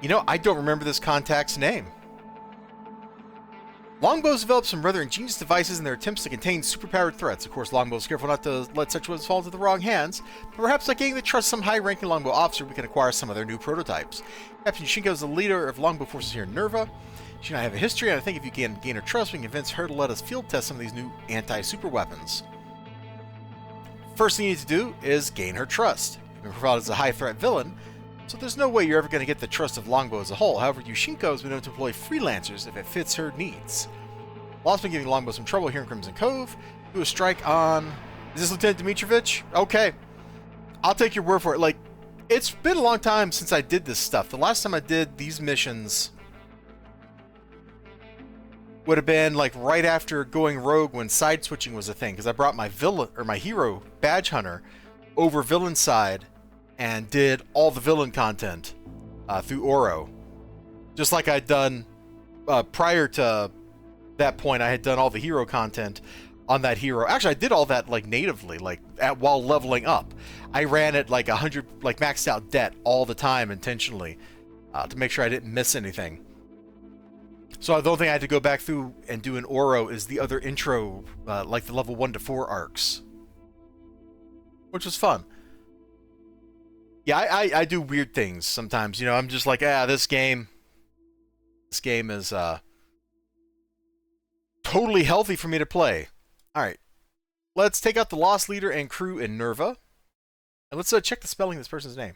You know, I don't remember this contact's name. Longbows develop some rather ingenious devices in their attempts to contain superpowered threats. Of course, Longbow is careful not to let such ones fall into the wrong hands, but perhaps by gaining the trust of some high-ranking Longbow officer, we can acquire some of their new prototypes. Captain Yushinko is the leader of Longbow forces here in Nerva. She and I have a history, and I think if you can gain her trust, we can convince her to let us field test some of these new anti-super weapons. First thing you need to do is gain her trust. You've been profiled as a high-threat villain, so there's no way you're ever going to get the trust of Longbow as a whole. However, Yushinko has been known to employ freelancers if it fits her needs. Law's been giving Longbow some trouble here in Crimson Cove. Do a strike on... Is this Lieutenant Demitrovich? Okay. I'll take your word for it. Like, it's been a long time since I did this stuff. The last time I did these missions would have been like right after going rogue when side switching was a thing, because I brought my villain or my hero badge hunter over villain side and did all the villain content through Oro, just like I'd done prior to that point. I had done all the hero content on that hero. Actually, I did all that like natively, like while leveling up. I ran it like 100, like maxed out det all the time intentionally to make sure I didn't miss anything. So the only thing I had to go back through and do in Oro is the other intro, like the level 1 to 4 arcs, which was fun. Yeah, I do weird things sometimes. You know, I'm just like, this game is totally healthy for me to play. All right, let's take out the Lost Leader and crew in Nerva, and let's check the spelling of this person's name.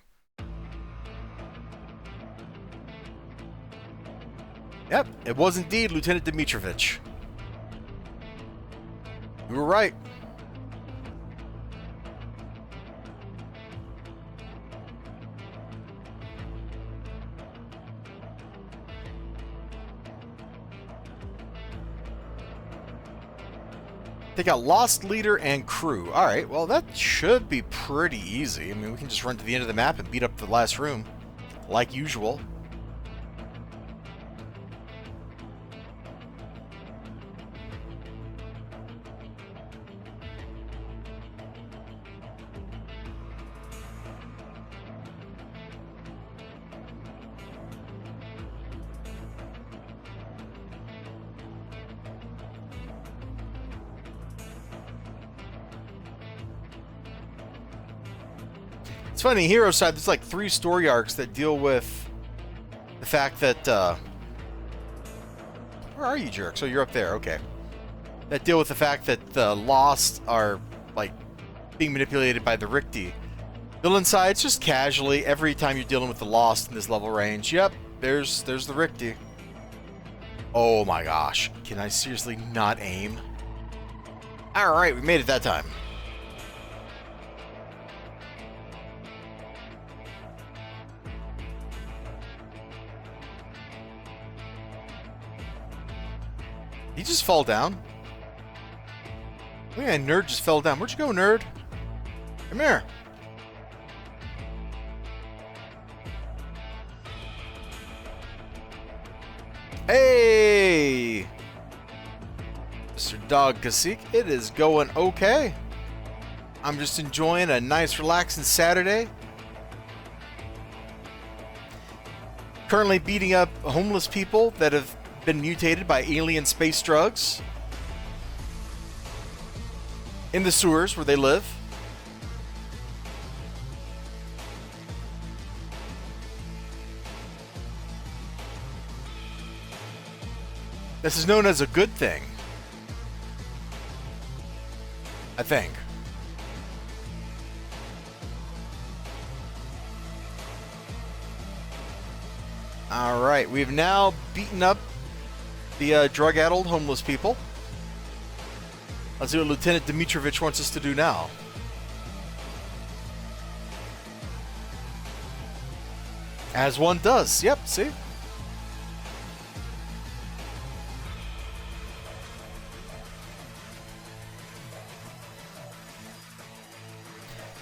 Yep, it was indeed Lieutenant Demitrovich. You were right. Take out Lost Leader and crew. Alright, well that should be pretty easy. I mean, we can just run to the end of the map and beat up the last room, like usual. It's funny, hero side, there's like 3 story arcs that deal with the fact that, where are you, jerk? So you're up there, okay. That deal with the fact that the Lost are, like, being manipulated by the Rikti. Villain side, it's just casually, every time you're dealing with the Lost in this level range, yep, there's the Rikti. Oh my gosh, can I seriously not aim? Alright, we made it that time. He just fall down? Look at that nerd just fell down. Where'd you go, nerd? Come here. Hey! Mr. Dog Cacique, it is going okay. I'm just enjoying a nice relaxing Saturday. Currently beating up homeless people that have been mutated by alien space drugs in the sewers where they live. This is known as a good thing, I think. Alright, we've now beaten up the drug-addled homeless people. Let's see what Lieutenant Demitrovich wants us to do now. As one does. Yep, see?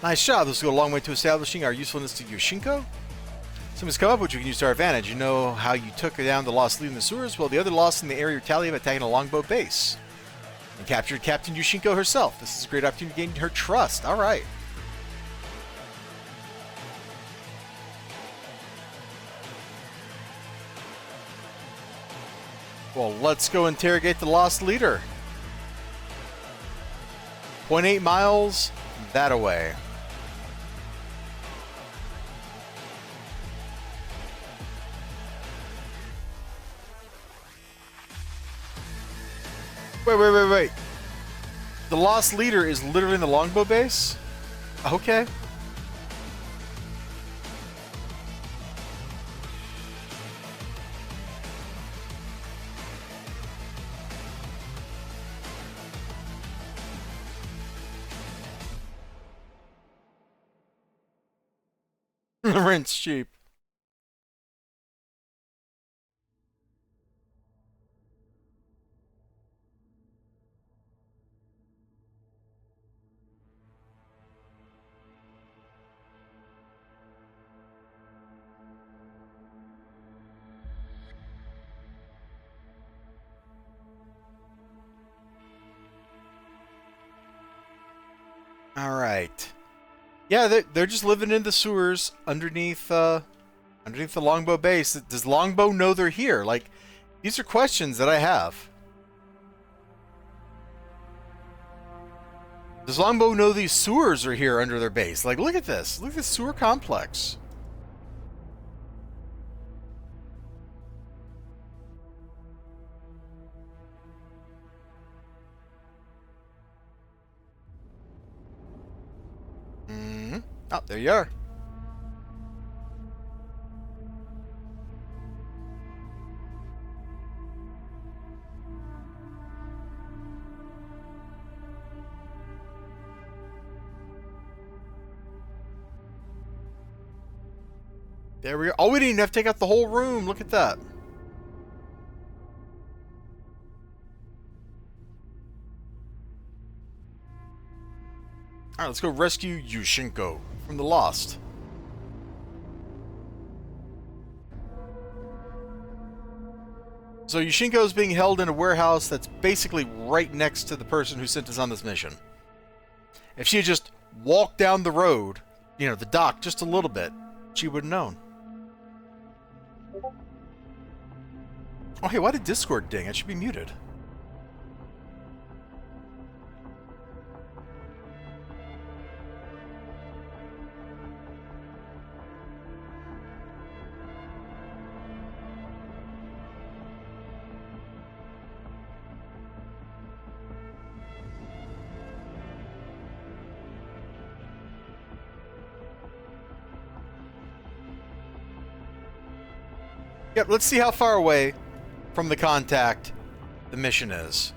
Nice job. This will go a long way to establishing our usefulness to Yushinko. Something's come up which we can use to our advantage. You know how you took down the Lost Leader in the sewers? Well, the other Lost in the area retaliated by attacking a longbow base and captured Captain Yushinko herself. This is a great opportunity to gain her trust. All right. Well, let's go interrogate the lost leader. 0.8 miles that away. Wait. The lost leader is literally in the longbow base? Okay. Rent's cheap. Alright. Yeah, they're just living in the sewers underneath underneath the longbow base. Does longbow know they're here? Like, these are questions that I have. Does longbow know these sewers are here under their base? Like, look at this. Look at this sewer complex. Oh, there you are. There we go. Oh, we didn't even have to take out the whole room. Look at that. Alright, let's go rescue Yushinko from the Lost. So Yushinko is being held in a warehouse that's basically right next to the person who sent us on this mission. If she had just walked down the road, you know, the dock, just a little bit, she would have known. Oh, hey, why did Discord ding? It should be muted. Yep, let's see how far away from the contact the mission is.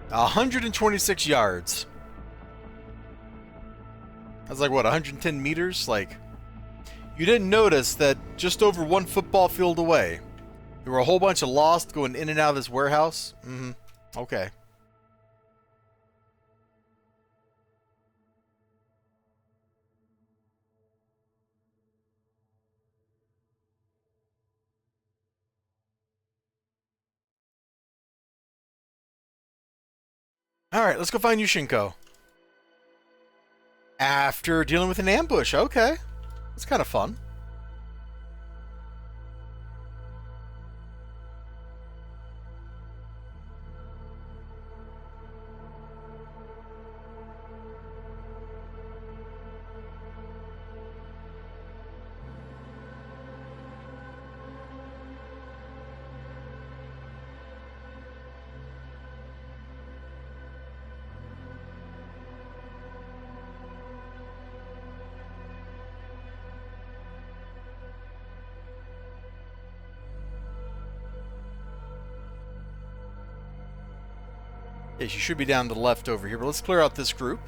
126 yards. That's like, what, 110 meters? Like, you didn't notice that just over one football field away, there were a whole bunch of Lost going in and out of this warehouse? Mm-hmm. Okay. Alright, let's go find Yushinko. After dealing with an ambush, okay. That's kind of fun. Yeah, she should be down to the left over here, but let's clear out this group.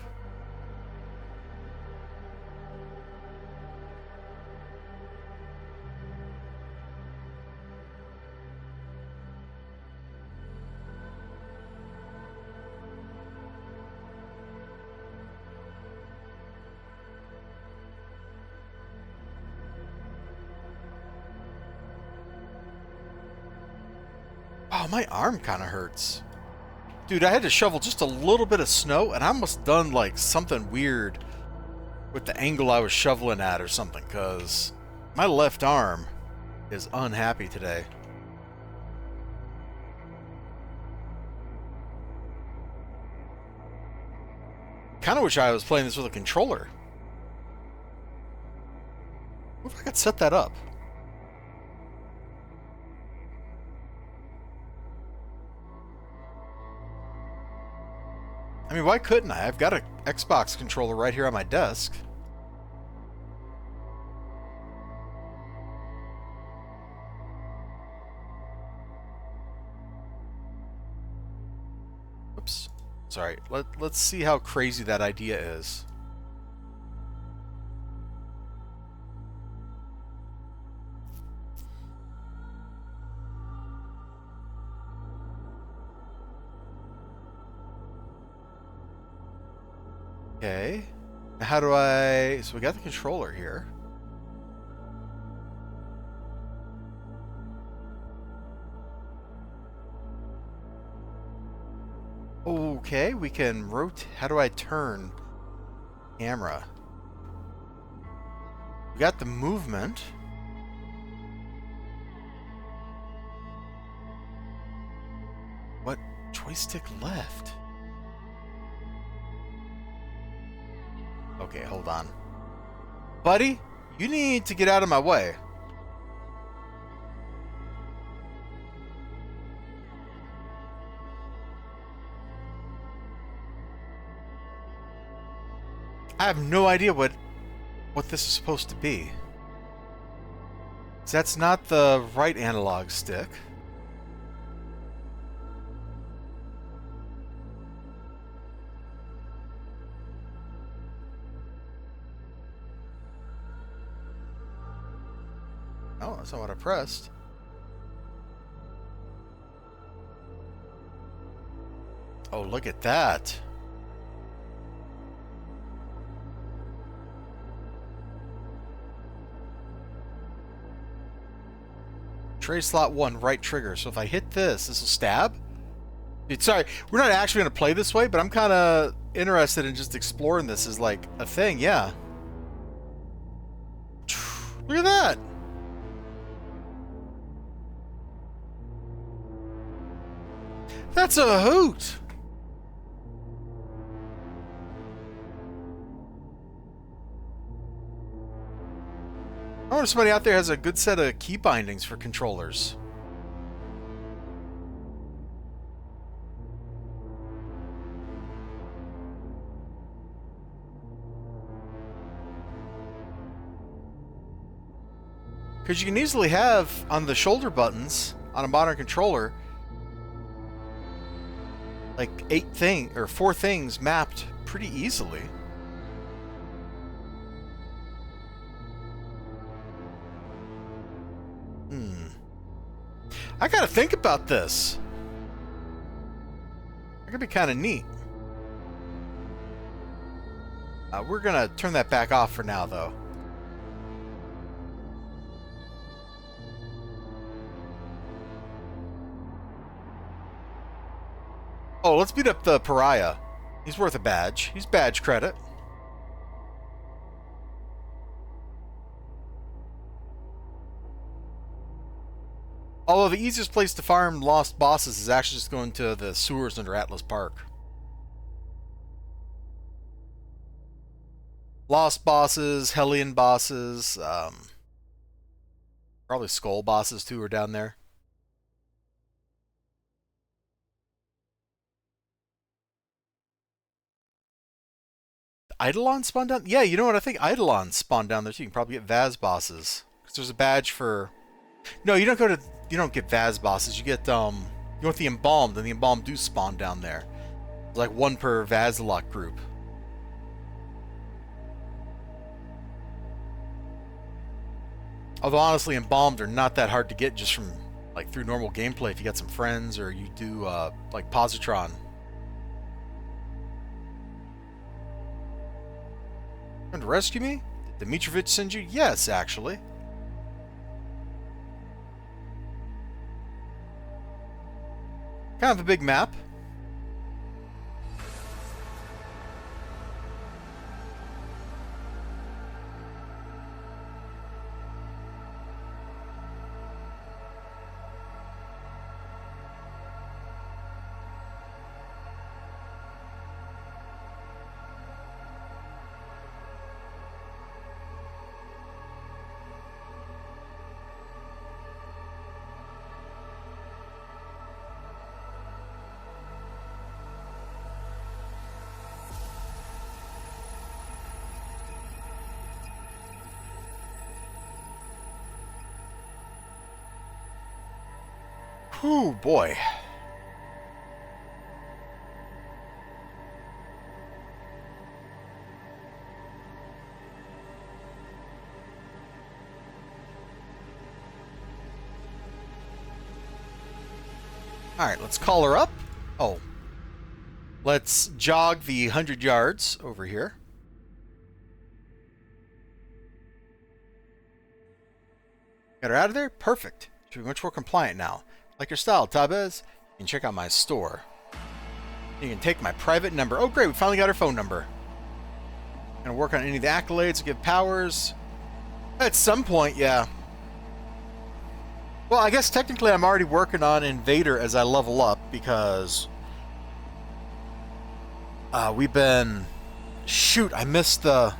Oh, my arm kind of hurts. Dude, I had to shovel just a little bit of snow, and I almost done, like, something weird with the angle I was shoveling at or something, because my left arm is unhappy today. Kind of wish I was playing this with a controller. What if I could set that up? I mean, why couldn't I? I've got an Xbox controller right here on my desk. Oops. Sorry. Let's see how crazy that idea is. Okay. How do I... So we got the controller here. Okay, we can rotate... How do I turn camera? We got the movement. What? Joystick left. Okay, hold on. Buddy, you need to get out of my way. I have no idea what this is supposed to be. So that's not the right analog stick. Oh, that's not what I pressed. Oh, look at that. Tray slot 1, right trigger. So if I hit this, this will stab? Sorry, we're not actually going to play this way, but I'm kind of interested in just exploring this as like a thing, yeah. Look at that! That's a hoot! I wonder if somebody out there has a good set of key bindings for controllers. Because you can easily have, on the shoulder buttons, on a modern controller, like 4 things mapped pretty easily. I gotta think about this. That could be kind of neat. We're gonna turn that back off for now, though. Oh, let's beat up the pariah. He's worth a badge. He's badge credit. Although the easiest place to farm lost bosses is actually just going to the sewers under Atlas Park. Lost bosses, Hellion bosses, probably Skull bosses too are down there. Eidolon spawned down? Yeah, you know what? I think Eidolon spawned down there too. You can probably get Vaz bosses. Because there's a badge for... No, you don't go to... You don't get Vaz bosses. You get, you want the Embalmed, and the Embalmed do spawn down there. It's like 1 per Vazalot group. Although, honestly, Embalmed are not that hard to get just from, like, through normal gameplay if you got some friends, or you do, like, Positron. Trying to rescue me? Did Demitrovich send you? Yes, actually. Kind of a big map. Oh boy. Alright, let's call her up. Oh. Let's jog the 100 yards over here. Got her out of there? Perfect. Should be much more compliant now. Like your style, Tabez. You can check out my store. You can take my private number. Oh, great. We finally got her phone number. Gonna work on any of the accolades, give powers. At some point, yeah. Well, I guess technically I'm already working on Invader as I level up because we've been... Shoot, I missed the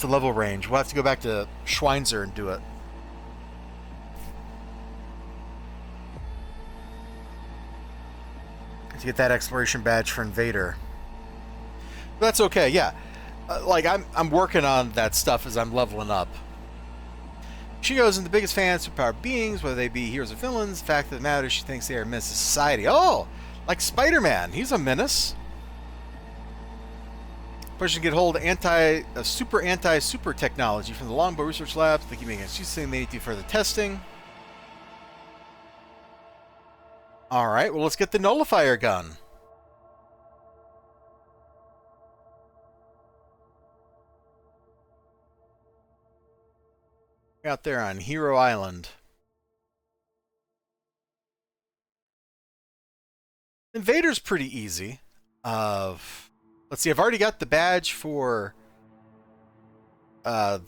level range. We'll have to go back to Schweinzer and do it. To get that exploration badge for Invader. But that's okay, yeah. Like I'm working on that stuff as I'm leveling up. She goes in the biggest fans of superpowered beings, whether they be heroes or villains. The fact of the matter is she thinks they are a menace to society. Oh, like Spider-Man. He's a menace. Person can get hold of super technology from the Longbow Research Labs. They keep making she's saying they need to do further testing. Alright, well let's get the nullifier gun. Out there on Hero Island. Invader's pretty easy. Let's see, I've already got the badge for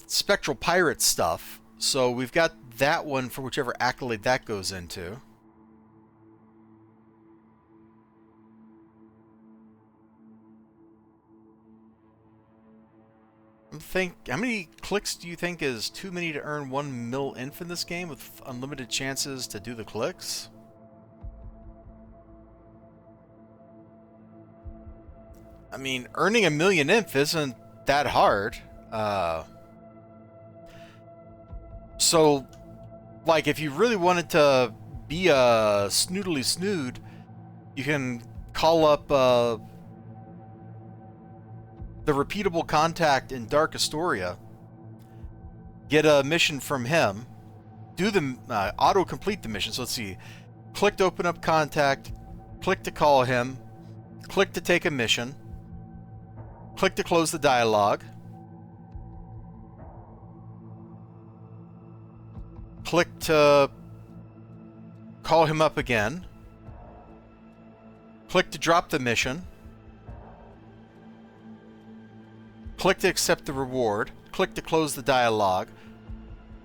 Spectral Pirate stuff. So we've got that one for whichever accolade that goes into. How many clicks do you think is too many to earn 1 mil inf in this game with unlimited chances to do the clicks? I mean, earning 1 million inf isn't that hard. So, like, if you really wanted to be a snoodly snood, you can call up the repeatable contact in Dark Astoria, get a mission from him, do the auto-complete the mission. So let's see, click to open up contact, click to call him, click to take a mission, click to close the dialogue, click to call him up again, click to drop the mission, click to accept the reward, click to close the dialogue,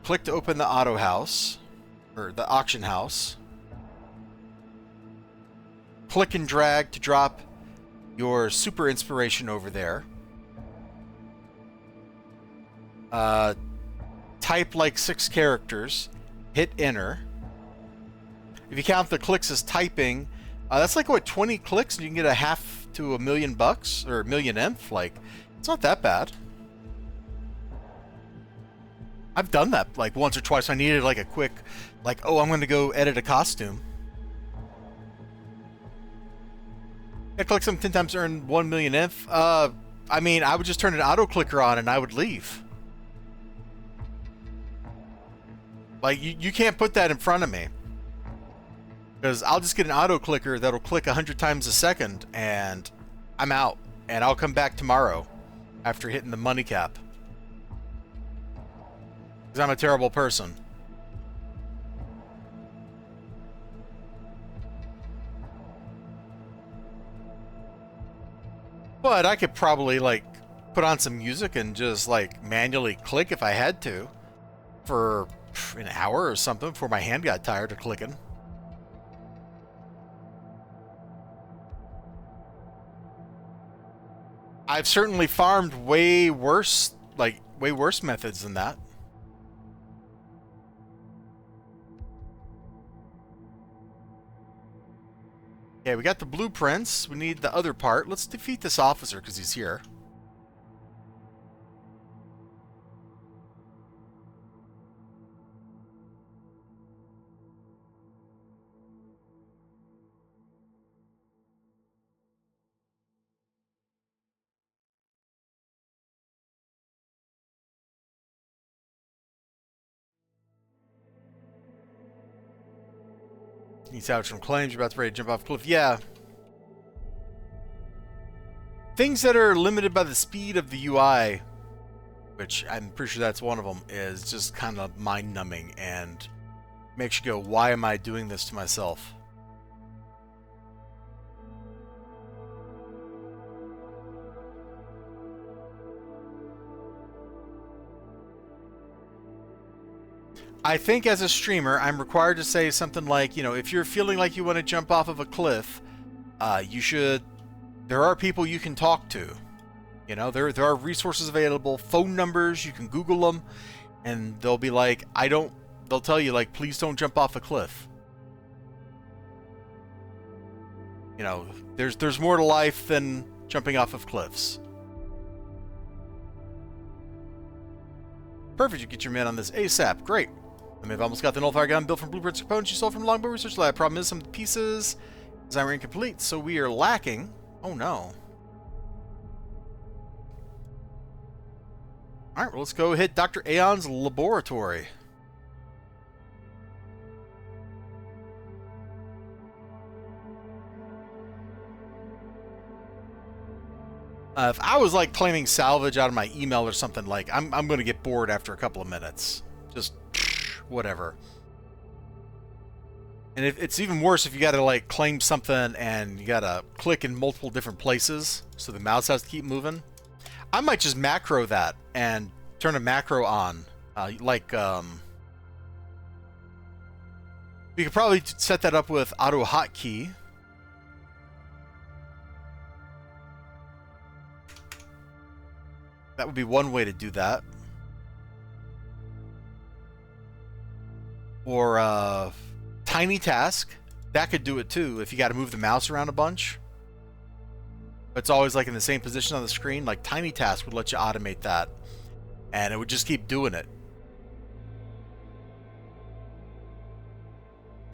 click to open the auto house, or the auction house, click and drag to drop your super inspiration over there, type like 6 characters, hit enter. If you count the clicks as typing, that's like what, 20 clicks and you can get a half to $1 million bucks, or 1 million inf. Like, it's not that bad. I've done that like once or twice. I needed like a quick, like, oh, I'm going to go edit a costume. I click some 10 times to earn 1 million inf. I mean, I would just turn an auto clicker on and I would leave. Like, you can't put that in front of me. Because I'll just get an auto clicker that'll click 100 times a second and I'm out. And I'll come back tomorrow after hitting the money cap. Because I'm a terrible person. But I could probably, like, put on some music and just, like, manually click if I had to. For an hour or something before my hand got tired of clicking. I've certainly farmed way worse methods than that. Okay, we got the blueprints. We need the other part. Let's defeat this officer because he's here. He's out from claims. You're about to ready to jump off a cliff. Yeah. Things that are limited by the speed of the UI, which I'm pretty sure that's one of them, is just kind of mind-numbing and makes you go, why am I doing this to myself? I think as a streamer, I'm required to say something like, you know, if you're feeling like you want to jump off of a cliff, you should... There are people you can talk to. You know, there are resources available, phone numbers, you can Google them, and they'll be like, they'll tell you, like, please don't jump off a cliff. You know, there's more to life than jumping off of cliffs. Perfect, you get your men on this ASAP. Great. I mean, I've almost got the nullfire gun built from blueprints components you sold from Longbow Research Lab. Problem is, some of the pieces design were incomplete, so we are lacking. Oh no. Alright, well, let's go hit Dr. Aeon's laboratory. If I was like claiming salvage out of my email or something, like I'm going to get bored after a couple of minutes. Just whatever. And it's even worse if you got to like claim something and you got to click in multiple different places, so the mouse has to keep moving. I might just macro that and turn a macro on, we could probably set that up with auto hotkey. That would be one way to do that. Or tiny task. That could do it too if you got to move the mouse around a bunch. It's always like in the same position on the screen. Like tiny task would let you automate that. And it would just keep doing it.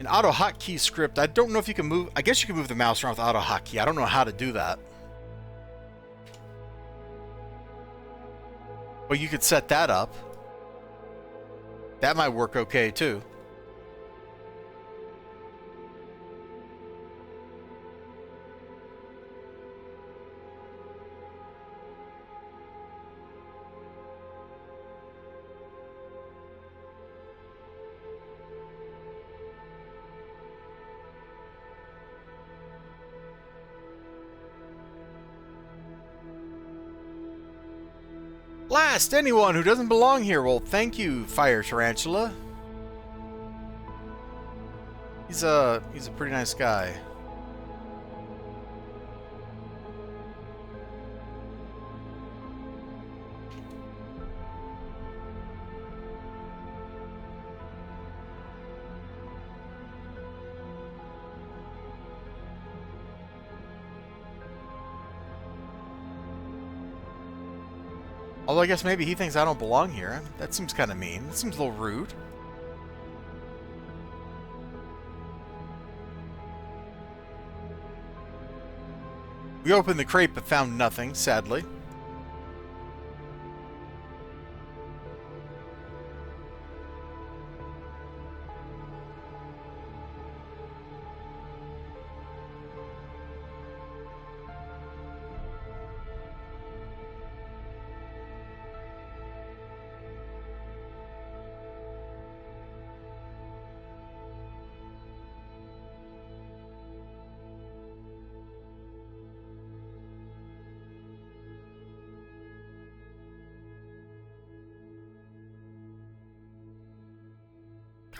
An auto hotkey script, I don't know if you can move... I guess you can move the mouse around with auto hotkey. I don't know how to do that. But you could set that up. That might work okay too. Blast anyone who doesn't belong here. Well, thank you, Fire Tarantula. He's a pretty nice guy. Although I guess maybe he thinks I don't belong here. That seems kind of mean. That seems a little rude. We opened the crate but found nothing, sadly.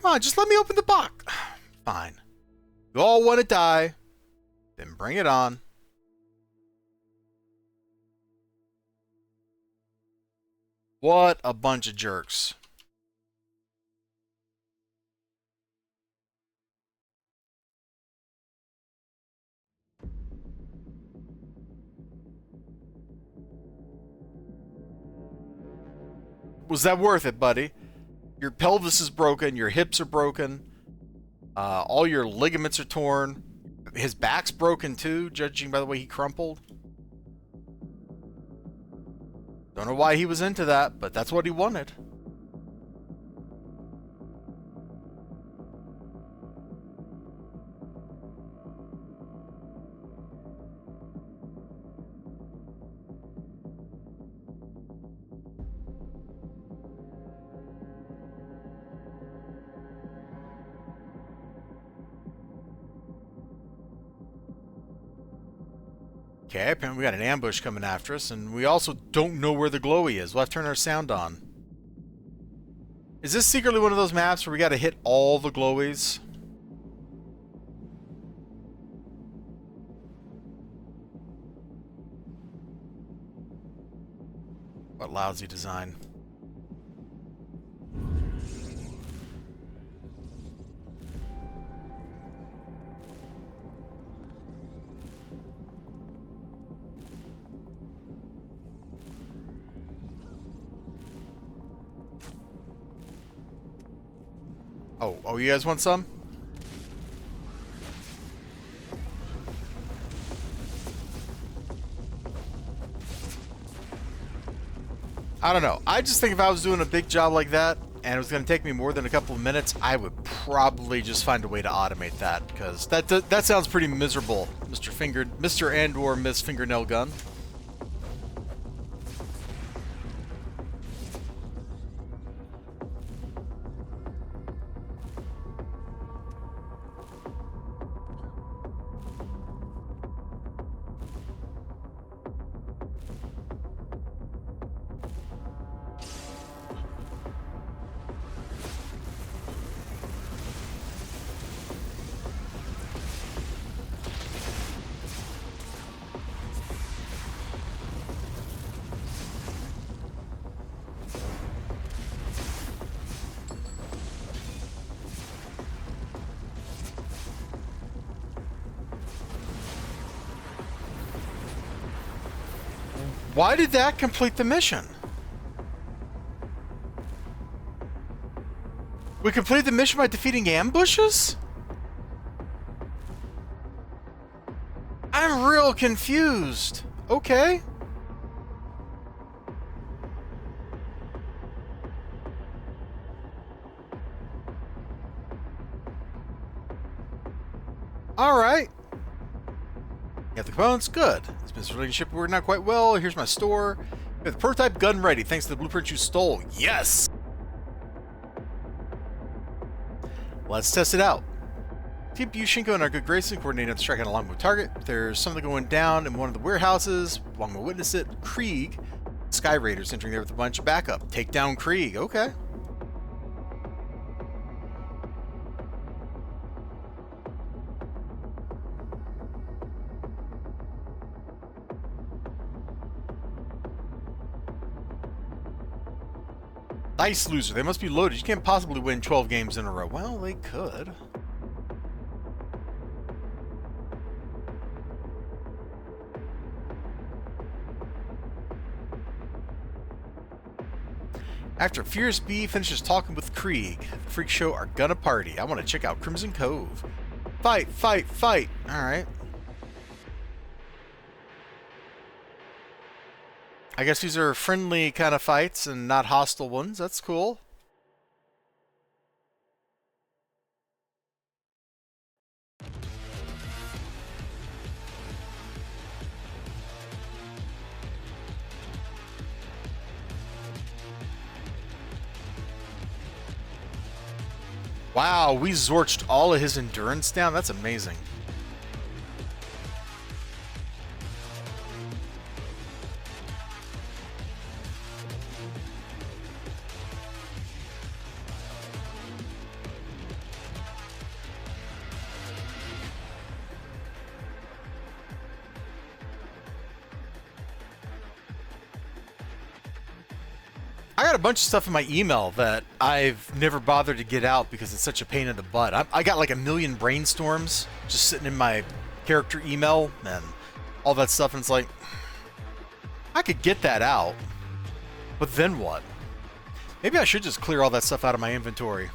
Come on, just let me open the box. Fine. You all want to die, then bring it on. What a bunch of jerks. Was that worth it, buddy? Your pelvis is broken, your hips are broken, all your ligaments are torn. His back's broken too, judging by the way he crumpled. Don't know why he was into that, but that's what he wanted. Okay, apparently we got an ambush coming after us, and we also don't know where the glowy is. We'll have to turn our sound on. Is this secretly one of those maps where we gotta hit all the glowies? What lousy design. Oh, you guys want some? I don't know. I just think if I was doing a big job like that, and it was going to take me more than a couple of minutes, I would probably just find a way to automate that, because that sounds pretty miserable, Mr. and/or Miss Fingernail Gun. Why did that complete the mission? We completed the mission by defeating ambushes? I'm real confused. Okay. Alright. Got the components? Good. This business relationship working out quite well. Here's my store. We have the prototype gun ready, thanks to the blueprint you stole. Yes! Let's test it out. Keep Yushinko and our good graces and coordinate on striking along with target. There's something going down in one of the warehouses. Long will witness it. Krieg. Sky Raiders entering there with a bunch of backup. Take down Krieg. Okay. Nice loser. They must be loaded. You can't possibly win 12 games in a row. Well, they could. After Fierce B finishes talking with Krieg, the Freak Show are gonna party. I want to check out Crimson Cove. Fight, fight, fight. Alright. I guess these are friendly kind of fights and not hostile ones. That's cool. Wow, we zorched all of his endurance down? That's amazing. I got a bunch of stuff in my email that I've never bothered to get out because it's such a pain in the butt. I got like a million brainstorms just sitting in my character email and all that stuff, and it's like, I could get that out, but then what? Maybe I should just clear all that stuff out of my inventory.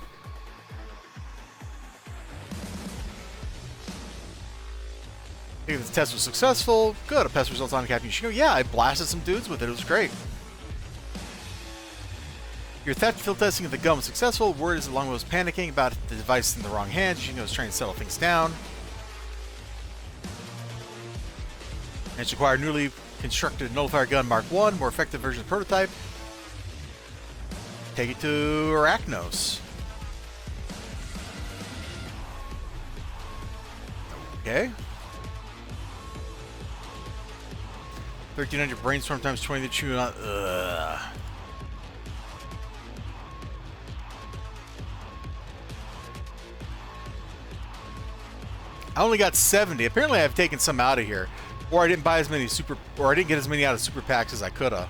I think the test was successful. Good. A test results on Captain Yushinko. Yeah, I blasted some dudes with it. It was great. Your theft field testing of the gun was successful. Word is Longbow was panicking about the device in the wrong hands. Yushinko was trying to settle things down. And it's acquired newly constructed nullifier gun Mark 1, more effective version of the prototype. Take it to Arachnos. 1300 brainstorm times 20 to chew on. Ugh. I only got 70. Apparently I've taken some out of here. Or I didn't buy as many or I didn't get as many out of super packs as I could have.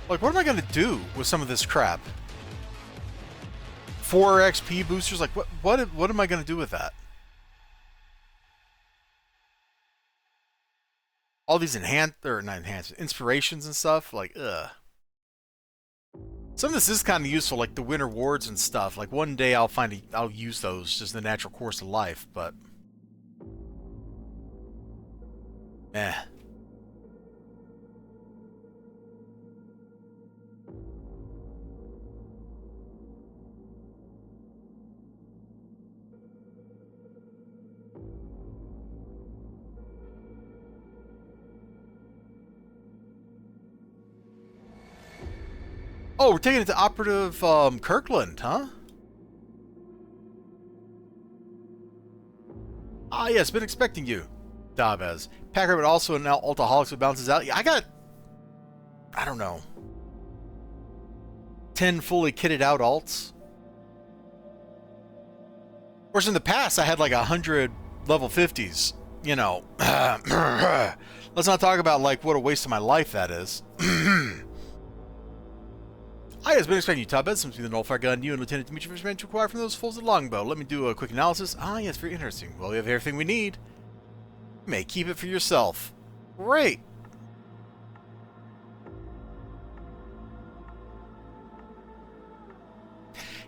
Like, what am I going to do with some of this crap? 4 XP boosters? Like, what am I going to do with that? All these inspirations and stuff? Like, ugh. Some of this is kind of useful, like the winter wards and stuff. Like, one day I'll use those just in the natural course of life, but... eh. Oh, we're taking it to Operative Kirkland, huh? Ah, yes, been expecting you, Davez. Packer, but also now Altaholics that bounces out. Yeah, I don't know, 10 fully kitted out alts. Whereas in the past, I had like 100 level 50s, you know. Let's not talk about, like, what a waste of my life that is. I has been expecting you, Tabez, since the Nullfire Gun, you and Lieutenant Demitrovich meant to acquire from those fools at Longbow. Let me do a quick analysis. Ah, yes, very interesting. Well, we have everything we need. You may keep it for yourself. Great.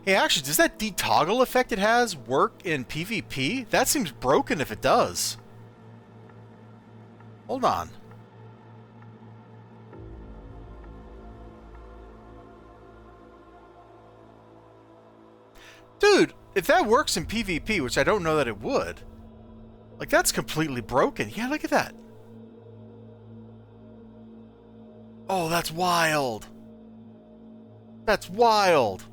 Hey, actually, does that detoggle effect it has work in PvP? That seems broken if it does. Hold on. Dude, if that works in PvP, which I don't know that it would, like, that's completely broken. Yeah, look at that. Oh, that's wild. That's wild.